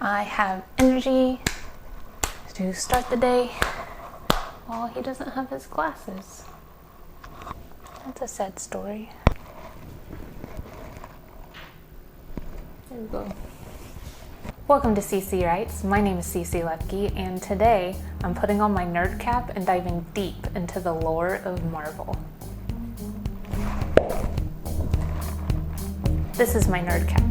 I have energy to start the day while he doesn't have his glasses. That's a sad story. There we go. Welcome to CC Writes. My name is CC Lepke, and today I'm putting on my nerd cap and diving deep into the lore of Marvel. This is my nerd cap.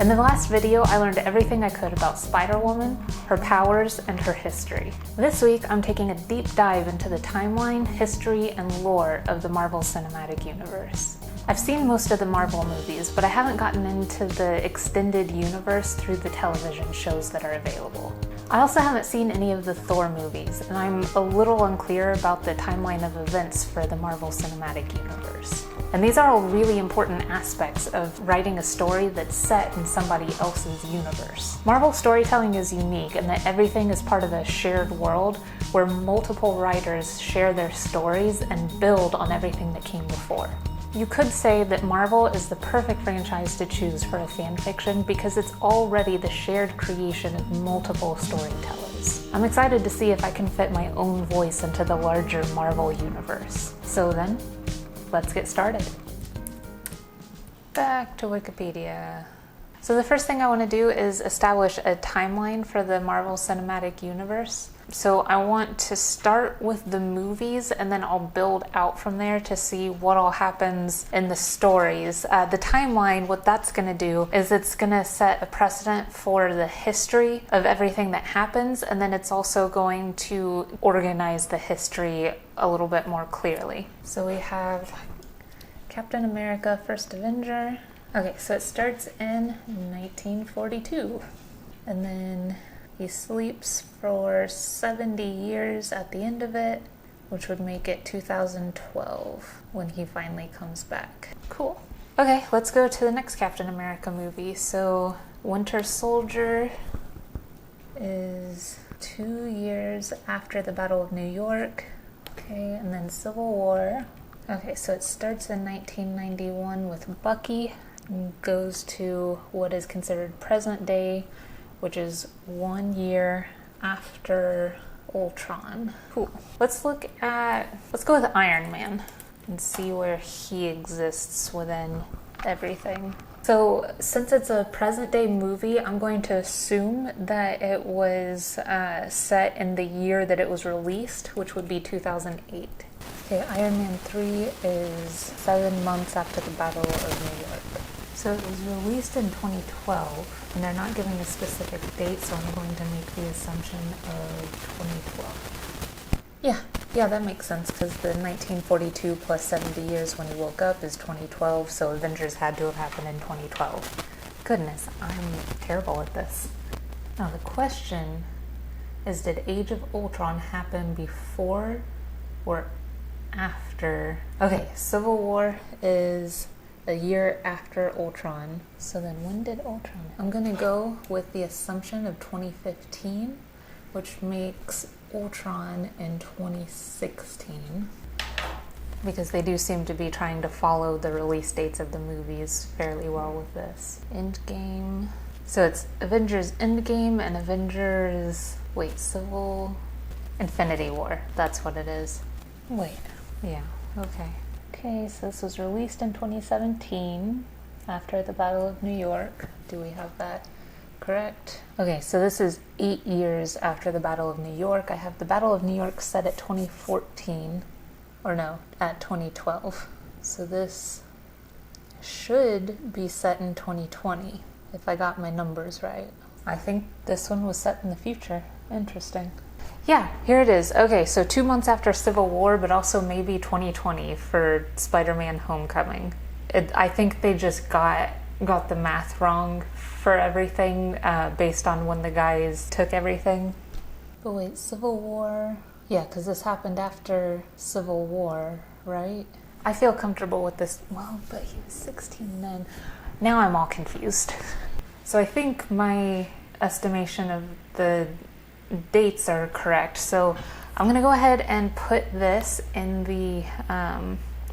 In the last video, I learned everything I could about Spider-Woman, her powers, and her history. This week, I'm taking a deep dive into the timeline, history, and lore of the Marvel Cinematic Universe. I've seen most of the Marvel movies, but I haven't gotten into the extended universe through the television shows that are available. I also haven't seen any of the Thor movies, and I'm a little unclear about the timeline of events for the Marvel Cinematic Universe. And these are all really important aspects of writing a story that's set in somebody else's universe. Marvel storytelling is unique in that everything is part of a shared world where multiple writers share their stories and build on everything that came before. You could say that Marvel is the perfect franchise to choose for a fanfiction because it's already the shared creation of multiple storytellers. I'm excited to see if I can fit my own voice into the larger Marvel universe. So then, let's get started. Back to Wikipedia. So the first thing I want to do is establish a timeline for the Marvel Cinematic Universe. So I want to start with the movies and then I'll build out from there to see what all happens in the stories. The timeline, what that's going to do is it's going to set a precedent for the history of everything that happens, and then it's also going to organize the history a little bit more clearly. So we have Captain America, First Avenger. Okay, so it starts in 1942, and then he sleeps for 70 years at the end of it, which would make it 2012 when he finally comes back. Cool. Okay, let's go to the next Captain America movie. So Winter Soldier is 2 years after the Battle of New York. Okay, and then Civil War. Okay, so it starts in 1991 with Bucky, and goes to what is considered present day, which is 1 year after Ultron. Cool. Let's go with Iron Man and see where he exists within everything. So since it's a present day movie, I'm going to assume that it was set in the year that it was released, which would be 2008. Okay, Iron Man 3 is 7 months after the Battle of New York. So it was released in 2012, and they're not giving a specific date, so I'm going to make the assumption of 2012. Yeah, that makes sense, because the 1942 plus 70 years when he woke up is 2012, so Avengers had to have happened in 2012. Goodness, I'm terrible at this. Now the question is, did Age of Ultron happen before or after? Okay, Civil War is a year after Ultron. So then when did Ultron? I'm gonna go with the assumption of 2015, which makes Ultron in 2016. Because they do seem to be trying to follow the release dates of the movies fairly well with this. Endgame. So it's Avengers Endgame and Infinity War. That's what it is. Wait, yeah, okay. Okay, so this was released in 2017 after the Battle of New York. Do we have that correct? Okay, so this is 8 years after the Battle of New York. I have the Battle of New York set at 2014, or no, at 2012. So this should be set in 2020, if I got my numbers right. I think this one was set in the future. Interesting. Yeah, here it is. Okay, so 2 months after Civil War, but also maybe 2020 for Spider-Man Homecoming. I think they just got the math wrong for everything based on when the guys took everything. But wait, Civil War? Yeah, because this happened after Civil War, right? I feel comfortable with this. Well, but he was 16 then. Now I'm all confused. So I think my estimation of the dates are correct. So I'm going to go ahead and put this in the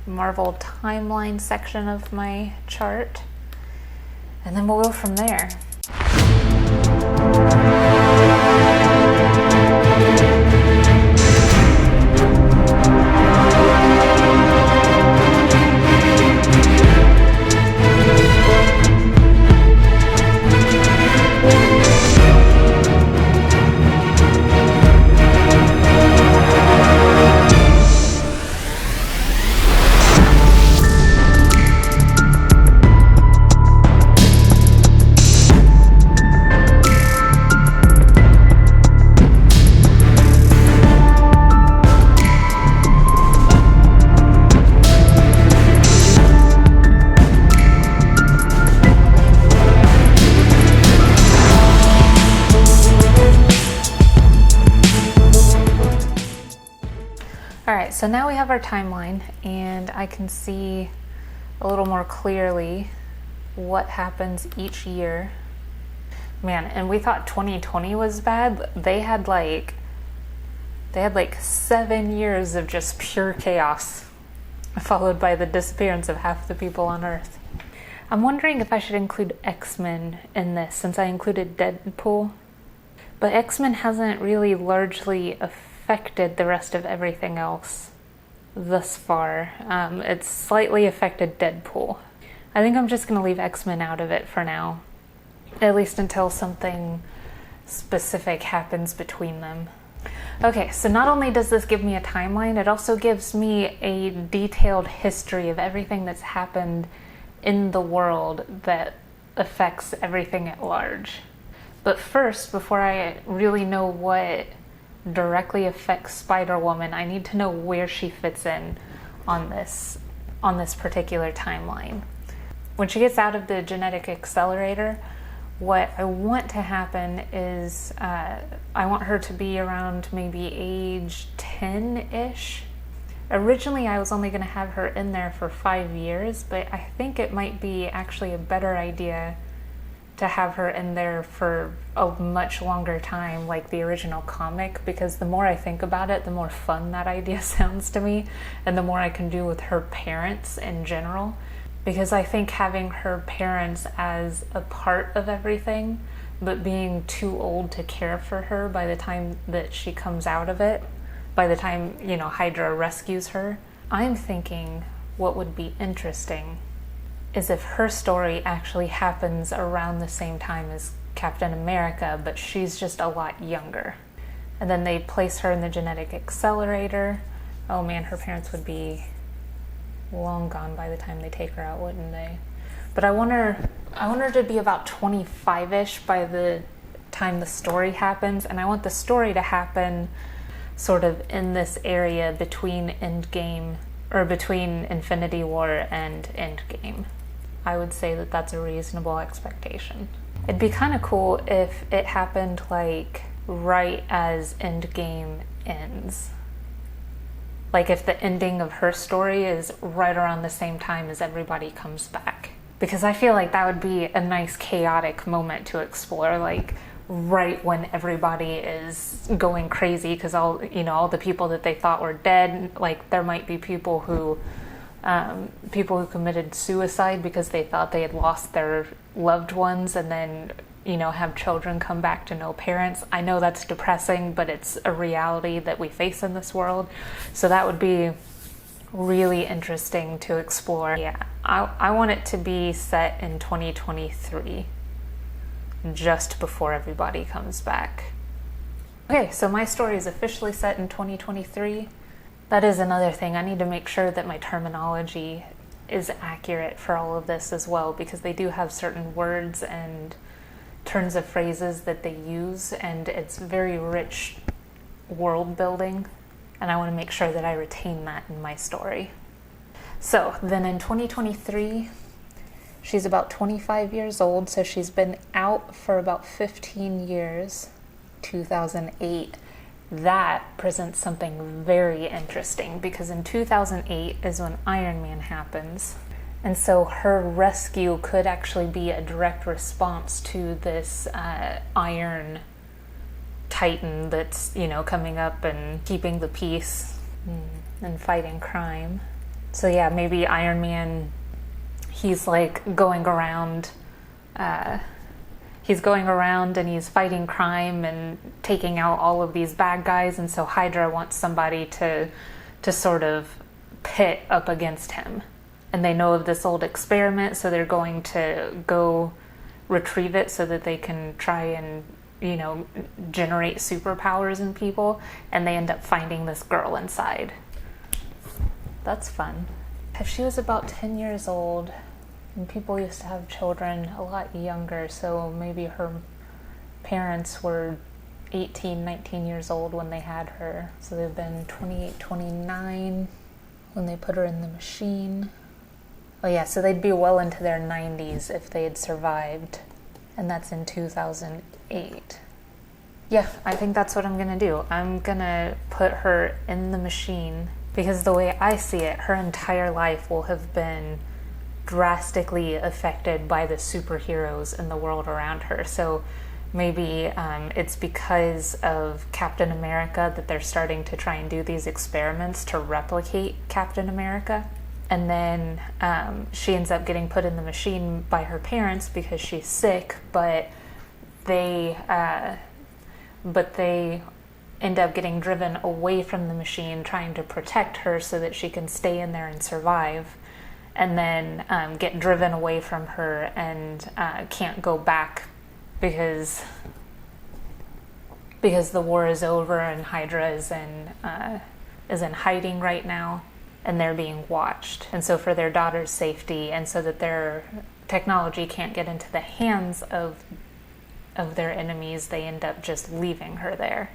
Marvel timeline section of my chart, and then we'll go from there. Alright, so now we have our timeline, and I can see a little more clearly what happens each year. Man, and we thought 2020 was bad. They had like 7 years of just pure chaos, followed by the disappearance of half the people on Earth. I'm wondering if I should include X-Men in this, since I included Deadpool. But X-Men hasn't really largely affected the rest of everything else thus far. It's slightly affected Deadpool. I think I'm just going to leave X-Men out of it for now, at least until something specific happens between them. Okay, so not only does this give me a timeline, it also gives me a detailed history of everything that's happened in the world that affects everything at large. But first, before I really know what directly affects Spider-Woman, I need to know where she fits in on this particular timeline. When she gets out of the genetic accelerator, what I want to happen is I want her to be around maybe age 10-ish. Originally, I was only going to have her in there for 5 years, but I think it might be actually a better idea to have her in there for a much longer time, like the original comic, because the more I think about it, the more fun that idea sounds to me, and the more I can do with her parents in general. Because I think having her parents as a part of everything, but being too old to care for her by the time that she comes out of it, by the time, Hydra rescues her, I'm thinking what would be interesting is if her story actually happens around the same time as Captain America, but she's just a lot younger. And then they place her in the genetic accelerator. Oh man, her parents would be long gone by the time they take her out, wouldn't they? But I want her to be about 25-ish by the time the story happens, and I want the story to happen sort of in this area between Endgame, or between Infinity War and Endgame. I would say that that's a reasonable expectation. It'd be kind of cool if it happened like right as Endgame ends. Like if the ending of her story is right around the same time as everybody comes back. Because I feel like that would be a nice chaotic moment to explore, like right when everybody is going crazy because all the people that they thought were dead, like there might be people who committed suicide because they thought they had lost their loved ones, and then have children come back to no parents. I know that's depressing, but it's a reality that we face in this world. So that would be really interesting to explore. Yeah, I want it to be set in 2023, just before everybody comes back. Okay, so my story is officially set in 2023. That is another thing. I need to make sure that my terminology is accurate for all of this as well, because they do have certain words and turns of phrases that they use, and it's very rich world building, and I want to make sure that I retain that in my story. So then in 2023, she's about 25 years old, so she's been out for about 15 years, 2008. That presents something very interesting, because in 2008 is when Iron Man happens. And so her rescue could actually be a direct response to this iron titan that's, you know, coming up and keeping the peace and fighting crime. So yeah, maybe Iron Man, he's like going around and he's fighting crime and taking out all of these bad guys, and so Hydra wants somebody to sort of pit up against him. And they know of this old experiment, so they're going to go retrieve it so that they can try and, you know, generate superpowers in people, and they end up finding this girl inside. That's fun. She was about 10 years old, and people used to have children a lot younger, so maybe her parents were 18, 19 years old when they had her. So they've been 28, 29 when they put her in the machine. Oh yeah, so they'd be well into their 90s if they had survived, and that's in 2008. Yeah, I think that's what I'm gonna do. I'm gonna put her in the machine, because the way I see it, her entire life will have been drastically affected by the superheroes in the world around her. So maybe it's because of Captain America that they're starting to try and do these experiments to replicate Captain America. And then she ends up getting put in the machine by her parents because she's sick, but they end up getting driven away from the machine, trying to protect her so that she can stay in there and survive, and then get driven away from her and can't go back because the war is over and Hydra is in hiding right now, and they're being watched. And so for their daughter's safety, and so that their technology can't get into the hands of their enemies, they end up just leaving her there.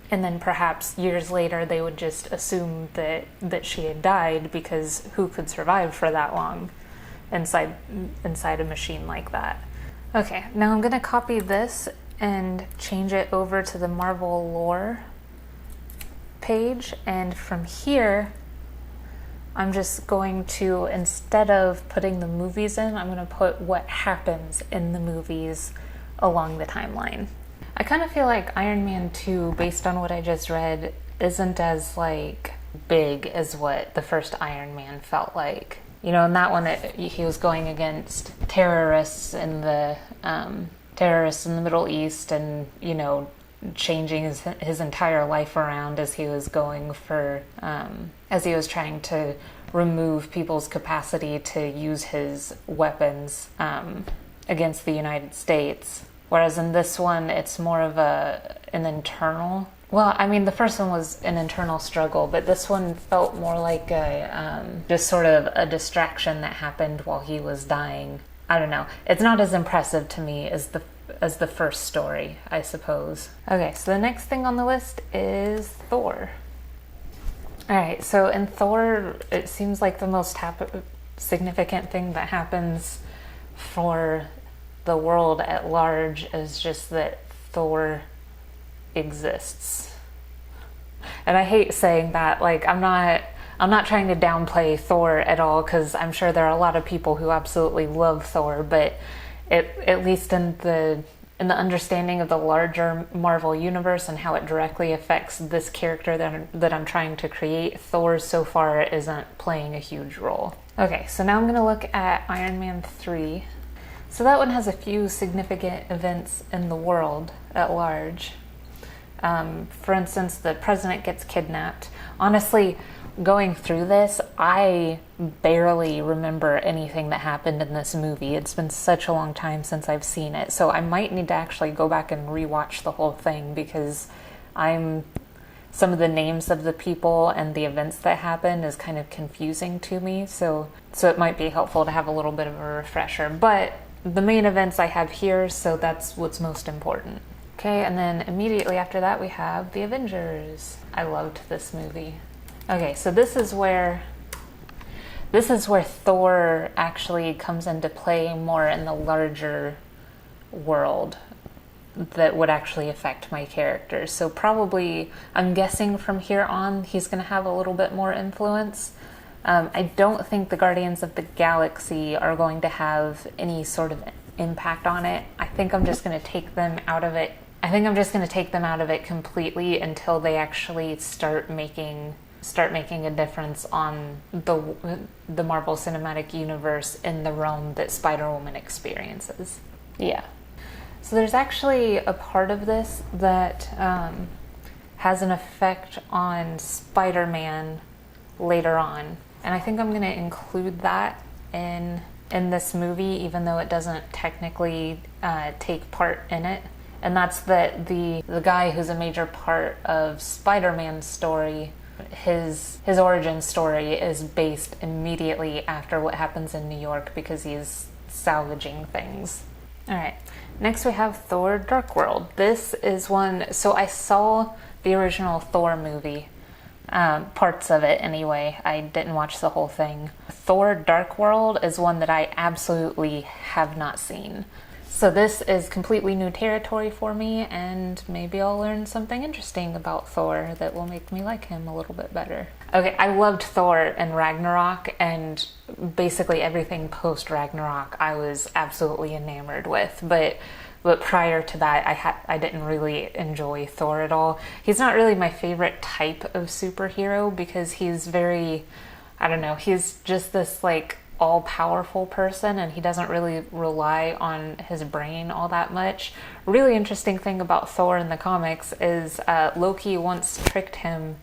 And then perhaps years later they would just assume that she had died, because who could survive for that long inside a machine like that? Okay, now I'm gonna copy this and change it over to the Marvel lore page, and from here I'm just going to, instead of putting the movies in, I'm going to put what happens in the movies along the timeline. I kind of feel like Iron Man 2, based on what I just read, isn't as like big as what the first Iron Man felt like. You know, in that one, he was going against terrorists in the Middle East, and, you know, changing his entire life around as he was going for as he was trying to remove people's capacity to use his weapons against the United States. Whereas in this one, it's more of an internal. Well, I mean, the first one was an internal struggle, but this one felt more like just sort of a distraction that happened while he was dying. I don't know. It's not as impressive to me as the first story, I suppose. Okay, so the next thing on the list is Thor. Alright, so in Thor, it seems like the most significant thing that happens for the world at large is just that Thor exists. And I hate saying that. Like, I'm not trying to downplay Thor at all, because I'm sure there are a lot of people who absolutely love Thor, but at least in the understanding of the larger Marvel universe and how it directly affects this character that I'm trying to create, Thor so far isn't playing a huge role. Okay, so now I'm going to look at Iron Man 3. So that one has a few significant events in the world at large. For instance, the president gets kidnapped. Honestly, going through this, I barely remember anything that happened in this movie. It's been such a long time since I've seen it, so I might need to actually go back and rewatch the whole thing, because some of the names of the people and the events that happen is kind of confusing to me, so it might be helpful to have a little bit of a refresher. But the main events I have here, so that's what's most important. Okay, and then immediately after that we have the Avengers. I loved this movie. Okay, so this is where Thor actually comes into play more in the larger world that would actually affect my characters. So probably, I'm guessing from here on, he's going to have a little bit more influence. I don't think the Guardians of the Galaxy are going to have any sort of impact on it. I think I'm just going to take them out of it I think I'm just going to take them out of it completely until they actually start making a difference on the Marvel Cinematic Universe in the realm that Spider-Woman experiences. Yeah. So there's actually a part of this that has an effect on Spider-Man later on. And I think I'm going to include that in this movie, even though it doesn't technically take part in it. And that's that the guy who's a major part of Spider-Man's story, his origin story is based immediately after what happens in New York because he's salvaging things. All right, next we have Thor Dark World. This is one, so I saw the original Thor movie, parts of it anyway. I didn't watch the whole thing. Thor Dark World is one that I absolutely have not seen. So this is completely new territory for me, and maybe I'll learn something interesting about Thor that will make me like him a little bit better. Okay, I loved Thor and Ragnarok, and basically everything post Ragnarok I was absolutely enamored with, but prior to that I didn't really enjoy Thor at all. He's not really my favorite type of superhero because he's very, I don't know, he's just this like all-powerful person, and he doesn't really rely on his brain all that much. Really interesting thing about Thor in the comics is Loki once tricked him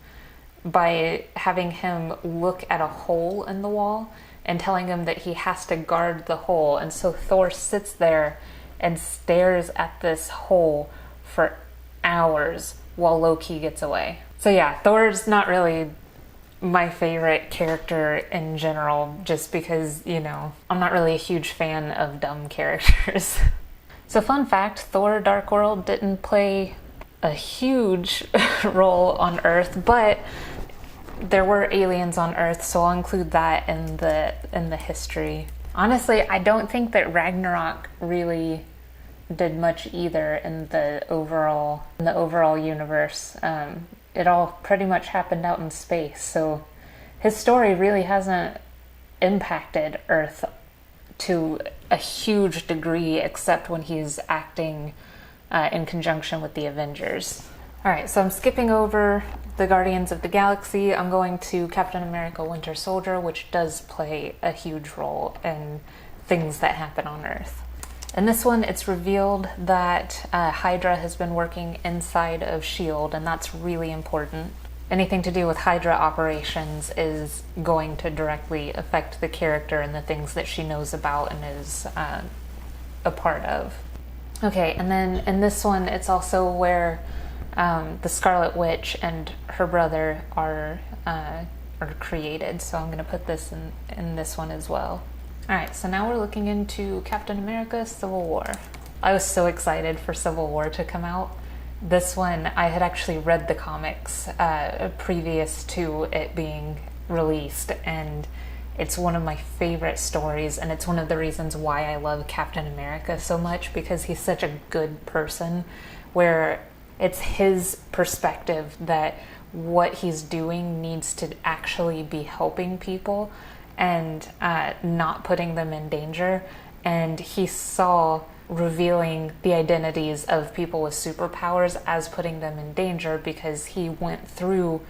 by having him look at a hole in the wall and telling him that he has to guard the hole, and so Thor sits there and stares at this hole for hours while Loki gets away. So yeah, Thor's not really my favorite character in general, just because, you know, I'm not really a huge fan of dumb characters. So fun fact, Thor Dark World didn't play a huge role on Earth, but there were aliens on Earth, so I'll include that in the history. Honestly, I don't think that Ragnarok really did much either in the overall universe. It all pretty much happened out in space, so his story really hasn't impacted Earth to a huge degree, except when he's acting in conjunction with the Avengers. Alright, so I'm skipping over the Guardians of the Galaxy. I'm going to Captain America Winter Soldier, which does play a huge role in things that happen on Earth. In this one, it's revealed that Hydra has been working inside of S.H.I.E.L.D., and that's really important. Anything to do with Hydra operations is going to directly affect the character and the things that she knows about and is a part of. Okay, and then in this one, it's also where the Scarlet Witch and her brother are created, so I'm going to put this in this one as well. Alright, so now we're looking into Captain America Civil War. I was so excited for Civil War to come out. This one, I had actually read the comics previous to it being released, and it's one of my favorite stories, and it's one of the reasons why I love Captain America so much, because he's such a good person, where it's his perspective that what he's doing needs to actually be helping people and not putting them in danger. And he saw revealing the identities of people with superpowers as putting them in danger, because he went through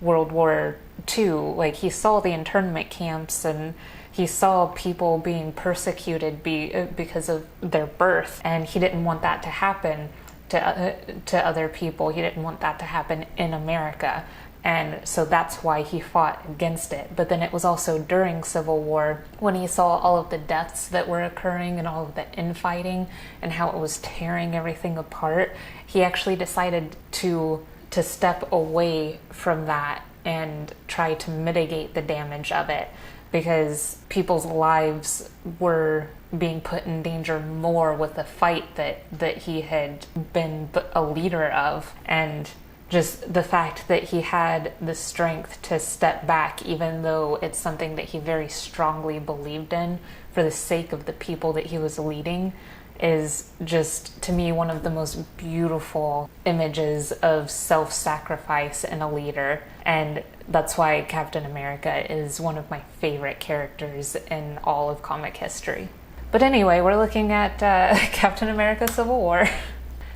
World War II. Like, he saw the internment camps, and he saw people being persecuted because of their birth, and he didn't want that to happen to other people. He didn't want that to happen in America. And so that's why he fought against it. But then it was also during Civil War, when he saw all of the deaths that were occurring and all of the infighting and how it was tearing everything apart, he actually decided to step away from that and try to mitigate the damage of it, because people's lives were being put in danger more with the fight that he had been a leader of. And just the fact that he had the strength to step back, even though it's something that he very strongly believed in for the sake of the people that he was leading, is just, to me, one of the most beautiful images of self-sacrifice in a leader. And that's why Captain America is one of my favorite characters in all of comic history. But anyway, we're looking at Captain America Civil War.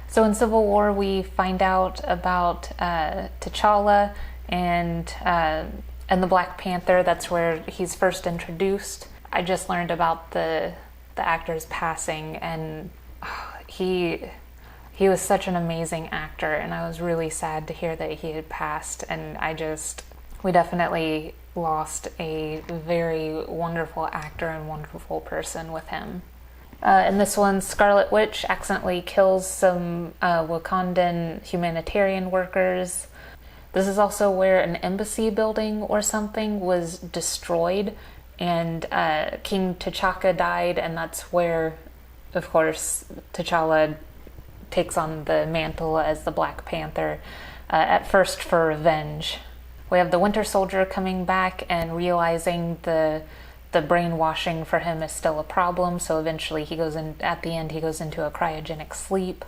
So in Civil War, we find out about T'Challa and the Black Panther. That's where he's first introduced. I just learned about the actor's passing, and he was such an amazing actor, and I was really sad to hear that he had passed. And we definitely lost a very wonderful actor and wonderful person with him. In this one, Scarlet Witch accidentally kills some Wakandan humanitarian workers. This is also where an embassy building or something was destroyed, and King T'Chaka died, and that's where, of course, T'Challa takes on the mantle as the Black Panther, at first for revenge. We have the Winter Soldier coming back and realizing the brainwashing for him is still a problem, so eventually at the end he goes into a cryogenic sleep.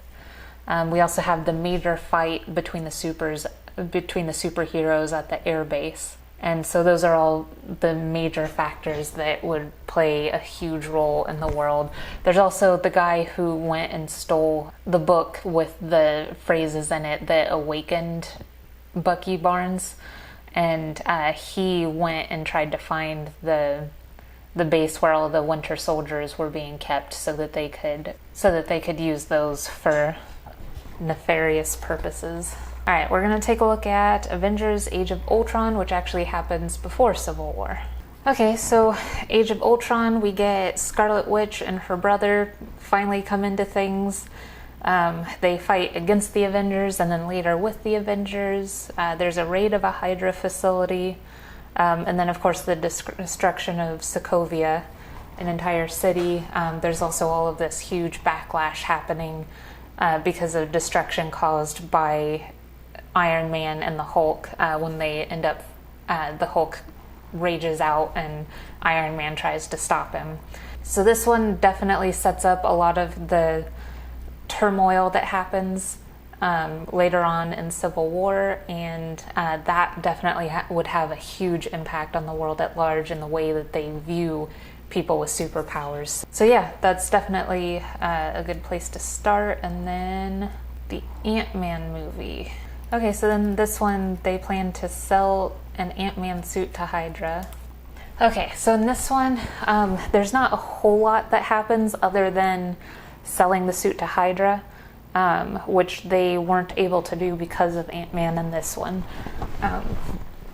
We also have the major fight between the superheroes at the air base. And so those are all the major factors that would play a huge role in the world. There's also the guy who went and stole the book with the phrases in it that awakened Bucky Barnes, and he went and tried to find the base where all the Winter Soldiers were being kept, so that they could use those for nefarious purposes. All right, we're going to take a look at Avengers Age of Ultron, which actually happens before Civil War. Okay, so Age of Ultron, we get Scarlet Witch and her brother finally come into things. They fight against the Avengers and then later with the Avengers. There's a raid of a Hydra facility. And then, of course, the destruction of Sokovia, an entire city. There's also all of this huge backlash happening because of destruction caused by Iron Man and the Hulk. When they end up, the Hulk rages out and Iron Man tries to stop him. So this one definitely sets up a lot of the turmoil that happens later on in Civil War, and that definitely would have a huge impact on the world at large in the way that they view people with superpowers. So yeah, that's definitely a good place to start. And then the Ant-Man movie. Okay, so then this one, they plan to sell an Ant-Man suit to Hydra. Okay, so in this one, there's not a whole lot that happens other than selling the suit to Hydra. Which they weren't able to do because of Ant-Man in this one.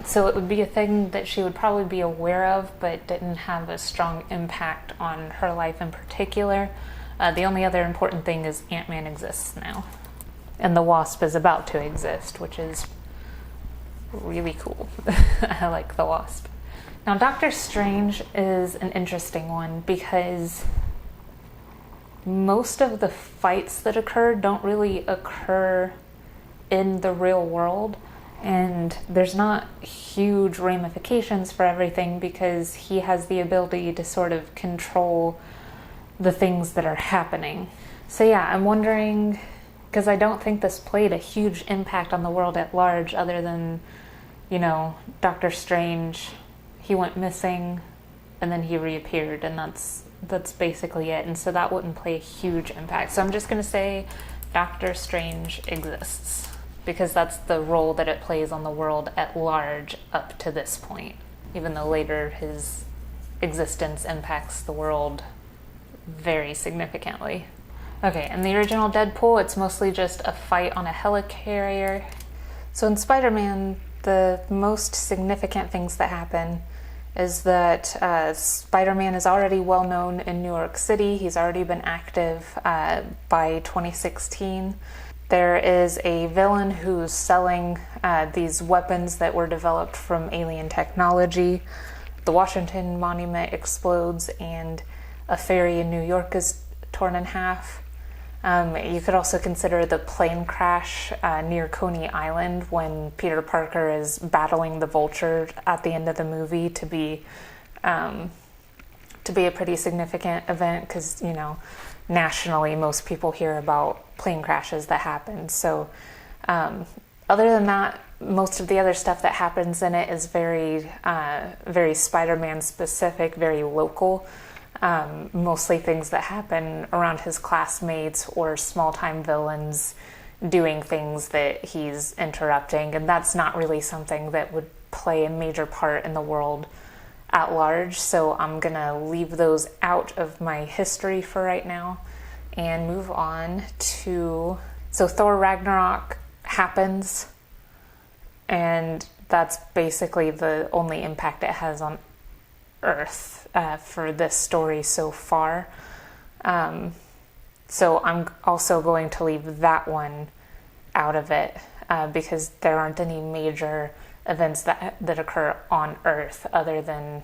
So it would be a thing that she would probably be aware of, but didn't have a strong impact on her life in particular. The only other important thing is Ant-Man exists now. And the Wasp is about to exist, which is really cool. I like the Wasp. Now, Doctor Strange is an interesting one because most of the fights that occur don't really occur in the real world, and there's not huge ramifications for everything because he has the ability to sort of control the things that are happening. So yeah, I'm wondering, because I don't think this played a huge impact on the world at large other than, Doctor Strange, he went missing and then he reappeared, and that's basically it. And so that wouldn't play a huge impact. So I'm just going to say Doctor Strange exists because that's the role that it plays on the world at large up to this point, even though later his existence impacts the world very significantly. Okay, in the original Deadpool, it's mostly just a fight on a helicarrier. So in Spider-Man, the most significant things that happen is that Spider-Man is already well known in New York City. He's already been active by 2016. There is a villain who's selling these weapons that were developed from alien technology. The Washington Monument explodes and a ferry in New York is torn in half. You could also consider the plane crash near Coney Island when Peter Parker is battling the Vulture at the end of the movie to be a pretty significant event because, nationally most people hear about plane crashes that happen. So other than that, most of the other stuff that happens in it is very Spider-Man specific, very local. mostly things that happen around his classmates or small-time villains doing things that he's interrupting, and that's not really something that would play a major part in the world at large, so I'm gonna leave those out of my history for right now and move on to... So Thor Ragnarok happens, and that's basically the only impact it has on Earth for this story so far. So I'm also going to leave that one out of it because there aren't any major events that occur on Earth other than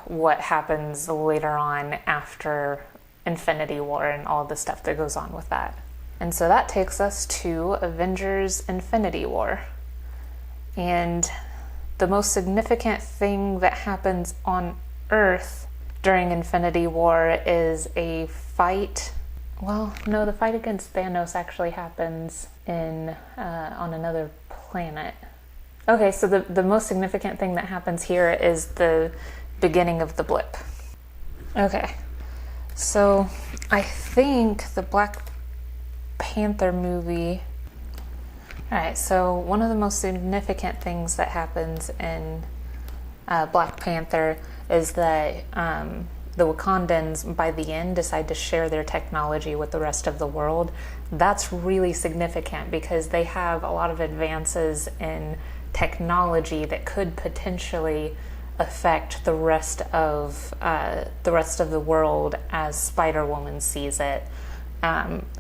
what happens later on after Infinity War and all the stuff that goes on with that. And so that takes us to Avengers Infinity War. And the most significant thing that happens on Earth during Infinity War is a fight. Well, no, the fight against Thanos actually happens on another planet. Okay, so the most significant thing that happens here is the beginning of the blip. Okay, so I think the Black Panther movie... Alright, so one of the most significant things that happens in Black Panther is that the Wakandans, by the end, decide to share their technology with the rest of the world. That's really significant because they have a lot of advances in technology that could potentially affect the rest of the world as Spider-Woman sees it.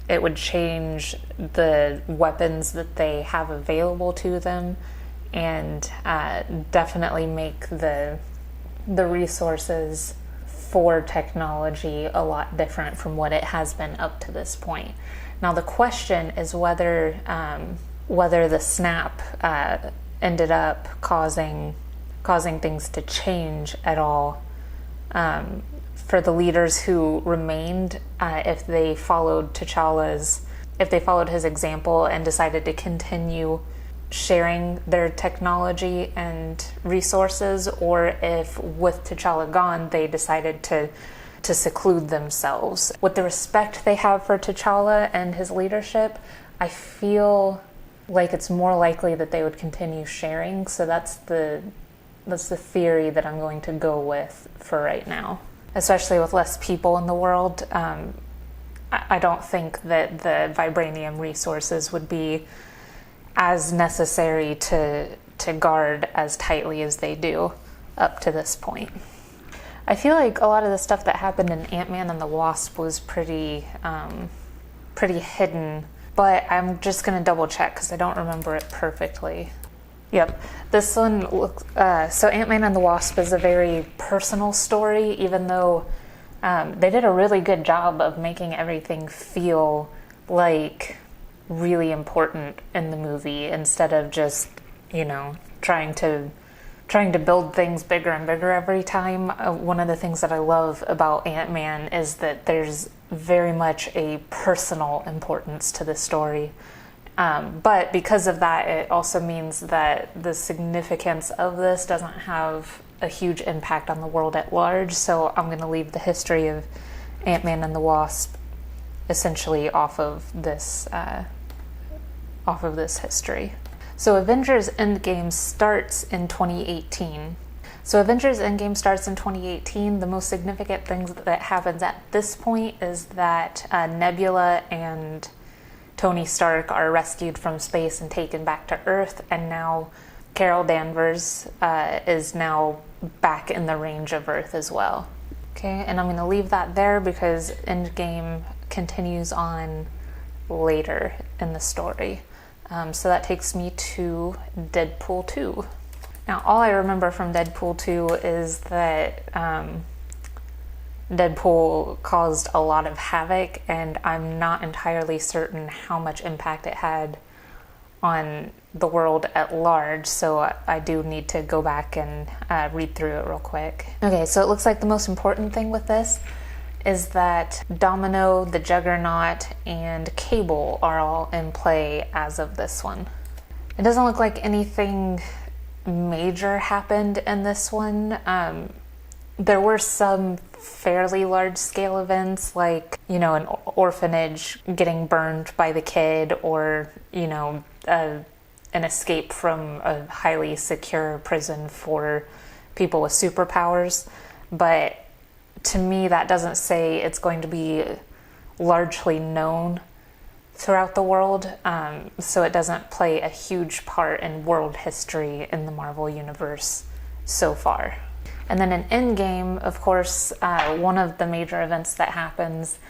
It would change the weapons that they have available to them, and definitely make the resources for technology a lot different from what it has been up to this point. Now the question is whether the snap ended up causing things to change at all for the leaders who remained, if they followed his example and decided to continue sharing their technology and resources, or if with T'Challa gone they decided to seclude themselves. With the respect they have for T'Challa and his leadership, I feel like it's more likely that they would continue sharing, so that's the theory that I'm going to go with for right now. Especially with less people in the world, I don't think that the vibranium resources would be as necessary to guard as tightly as they do up to this point. I feel like a lot of the stuff that happened in Ant-Man and the Wasp was pretty hidden, but I'm just going to double check because I don't remember it perfectly. Yep, this one looks... so Ant-Man and the Wasp is a very personal story, even though they did a really good job of making everything feel like really important in the movie instead of just, trying to build things bigger and bigger every time. One of the things that I love about Ant-Man is that there's very much a personal importance to the story. But because of that, it also means that the significance of this doesn't have a huge impact on the world at large, so I'm going to leave the history of Ant-Man and the Wasp essentially off of this history. So Avengers Endgame starts in 2018. So Avengers Endgame starts in 2018. The most significant things that happens at this point is that Nebula and Tony Stark are rescued from space and taken back to Earth, and now Carol Danvers is now back in the range of Earth as well. Okay, and I'm going to leave that there because Endgame continues on later in the story. So that takes me to Deadpool 2. Now, all I remember from Deadpool 2 is that Deadpool caused a lot of havoc, and I'm not entirely certain how much impact it had on the world at large, so I do need to go back and read through it real quick. Okay, so it looks like the most important thing with this is that Domino, the Juggernaut, and Cable are all in play as of this one. It doesn't look like anything major happened in this one. There were some fairly large-scale events, like, you know, an orphanage getting burned by the kid, or, you know, an escape from a highly secure prison for people with superpowers. But to me, that doesn't say it's going to be largely known throughout the world, so it doesn't play a huge part in world history in the Marvel Universe so far. And then in Endgame, of course, one of the major events that happens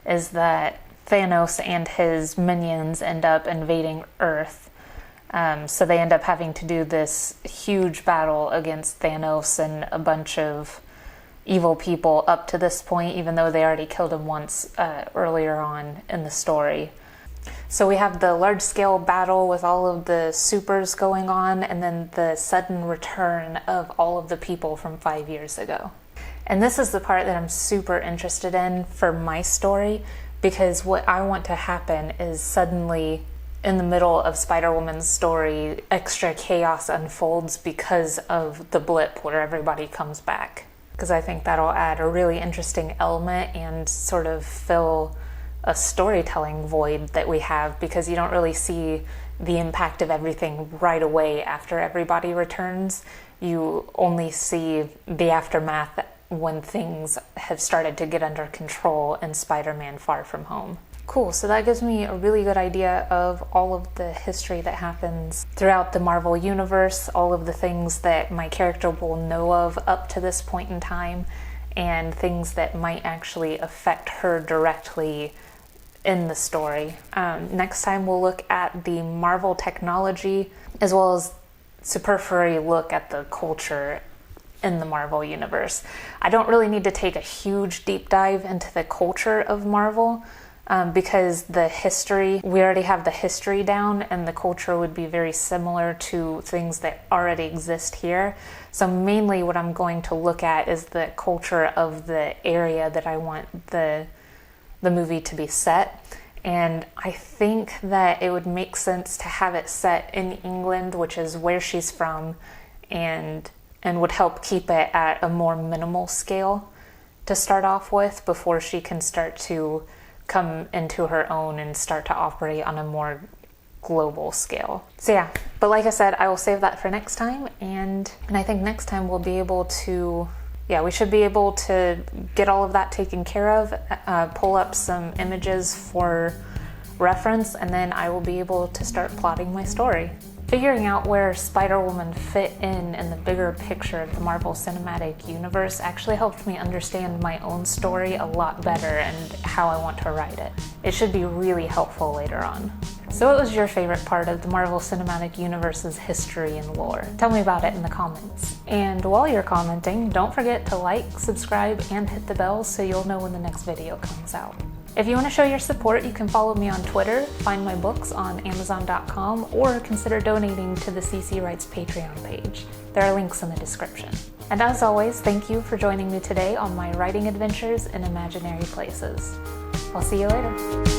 is that Thanos and his minions end up invading Earth. So they end up having to do this huge battle against Thanos and a bunch of evil people up to this point, even though they already killed him once earlier on in the story. So we have the large-scale battle with all of the supers going on, and then the sudden return of all of the people from 5 years ago. And this is the part that I'm super interested in for my story, because what I want to happen is suddenly, in the middle of Spider-Woman's story, extra chaos unfolds because of the blip where everybody comes back. Because I think that'll add a really interesting element and sort of fill a storytelling void that we have, because you don't really see the impact of everything right away after everybody returns. You only see the aftermath when things have started to get under control in Spider-Man Far From Home. Cool, so that gives me a really good idea of all of the history that happens throughout the Marvel Universe, all of the things that my character will know of up to this point in time, and things that might actually affect her directly in the story. Next time we'll look at the Marvel technology, as well as superficially look at the culture in the Marvel Universe. I don't really need to take a huge deep dive into the culture of Marvel, because the history, we already have the history down, and the culture would be very similar to things that already exist here. So mainly what I'm going to look at is the culture of the area that I want the movie to be set. And I think that it would make sense to have it set in England, which is where she's from, and would help keep it at a more minimal scale to start off with, before she can start to come into her own and start to operate on a more global scale. So yeah, but like I said, I will save that for next time, and I think next time we'll be able to, we should be able to get all of that taken care of, pull up some images for reference, and then I will be able to start plotting my story. Figuring out where Spider-Woman fit in the bigger picture of the Marvel Cinematic Universe actually helped me understand my own story a lot better and how I want to write it. It should be really helpful later on. So what was your favorite part of the Marvel Cinematic Universe's history and lore? Tell me about it in the comments. And while you're commenting, don't forget to like, subscribe, and hit the bell so you'll know when the next video comes out. If you want to show your support, you can follow me on Twitter, find my books on Amazon.com, or consider donating to the CC Writes Patreon page. There are links in the description. And as always, thank you for joining me today on my writing adventures in imaginary places. I'll see you later.